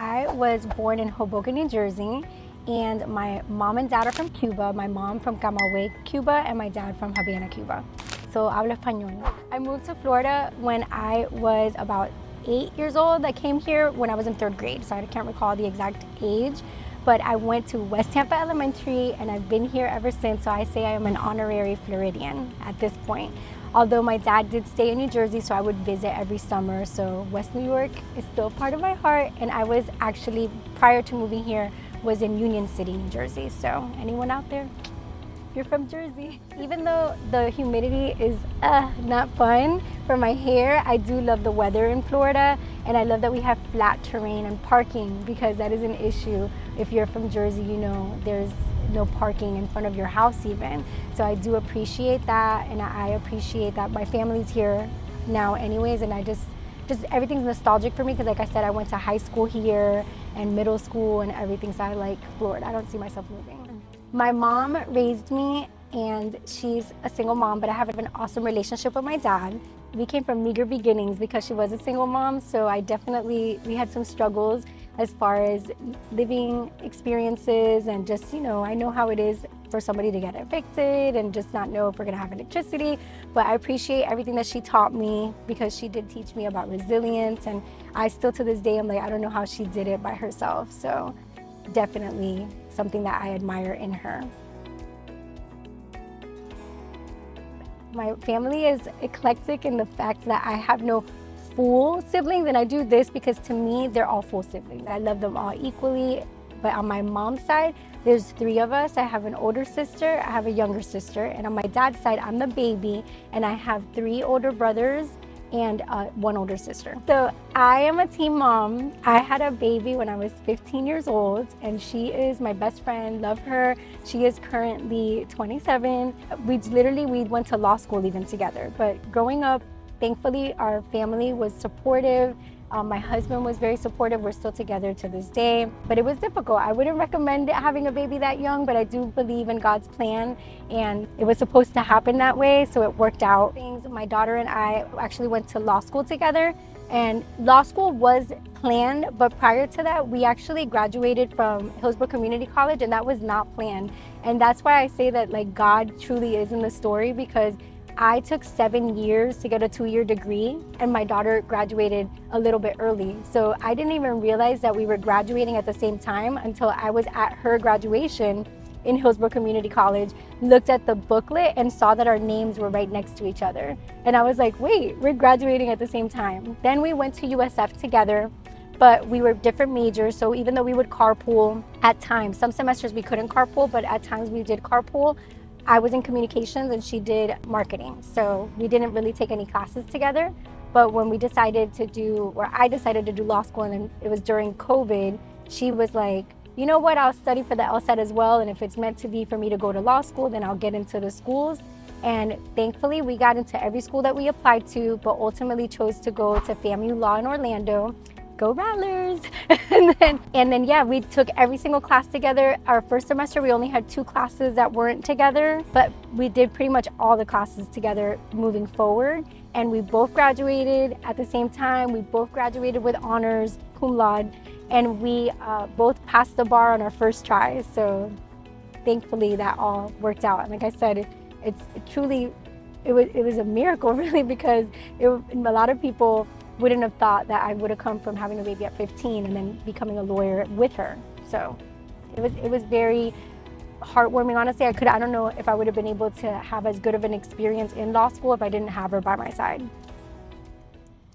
I was born in Hoboken, New Jersey, and my mom and dad are from Cuba. My mom from Camagüey, Cuba, and my dad from Havana, Cuba. So hablo español. I moved to Florida when I was about 8 years old. I came here when I was in 3rd grade, so I can't recall the exact age. But I went to West Tampa Elementary, and I've been here ever since, so I say I am an honorary Floridian at this point. Although my dad did stay in New Jersey, so I would visit every summer. So West New York is still part of my heart, and I was actually, prior to moving here, was in Union City, New Jersey. So anyone out there, you're from Jersey. Even though the humidity is not fun for my hair, I do love the weather in Florida, and I love that we have flat terrain and parking, because that is an issue. If you're from Jersey, you know there's no parking in front of your house even. So I do appreciate that, and I appreciate that my family's here now anyways, and I just everything's nostalgic for me, because like I said, I went to high school here and middle school and everything, so I like Florida. I don't see myself moving. My mom raised me, and she's a single mom, but I have an awesome relationship with my dad. We came from meager beginnings because she was a single mom, so we had some struggles as far as living experiences, and just, you know, I know how it is for somebody to get evicted and just not know if we're gonna have electricity. But I appreciate everything that she taught me, because she did teach me about resilience, and I still to this day, I'm like, I don't know how she did it by herself. So definitely something that I admire in her. My family is eclectic in the fact that I have no full siblings, and I do this because to me, they're all full siblings. I love them all equally, but on my mom's side, there's 3 of us. I have an older sister, I have a younger sister, and on my dad's side, I'm the baby, and I have 3 older brothers and 1 older sister. So I am a teen mom. I had a baby when I was 15 years old, and she is my best friend, love her. She is currently 27. We went to law school even together, but growing up, thankfully, our family was supportive. My husband was very supportive. We're still together to this day, but it was difficult. I wouldn't recommend having a baby that young, but I do believe in God's plan, and it was supposed to happen that way, so it worked out. My daughter and I actually went to law school together, and law school was planned, but prior to that, we actually graduated from Hillsborough Community College, and that was not planned. And that's why I say that, like, God truly is in the story, because I took 7 years to get a 2-year degree, and my daughter graduated a little bit early. So I didn't even realize that we were graduating at the same time until I was at her graduation in Hillsborough Community College, looked at the booklet and saw that our names were right next to each other. And I was like, wait, we're graduating at the same time. Then we went to USF together, but we were different majors. So even though we would carpool at times, some semesters we couldn't carpool, but at times we did carpool. I was in communications and she did marketing. So we didn't really take any classes together. But when I decided to do law school, and it was during COVID, she was like, you know what, I'll study for the LSAT as well. And if it's meant to be for me to go to law school, then I'll get into the schools. And thankfully we got into every school that we applied to, but ultimately chose to go to FAMU Law in Orlando. Go Rattlers! and then yeah, we took every single class together. Our first semester, we only had 2 classes that weren't together, but we did pretty much all the classes together moving forward. And we both graduated at the same time. We both graduated with honors, cum laude, and we both passed the bar on our first try. So thankfully that all worked out. And like I said, it was a miracle really, because a lot of people wouldn't have thought that I would have come from having a baby at 15 and then becoming a lawyer with her. So it was very heartwarming, honestly. I don't know if I would have been able to have as good of an experience in law school if I didn't have her by my side.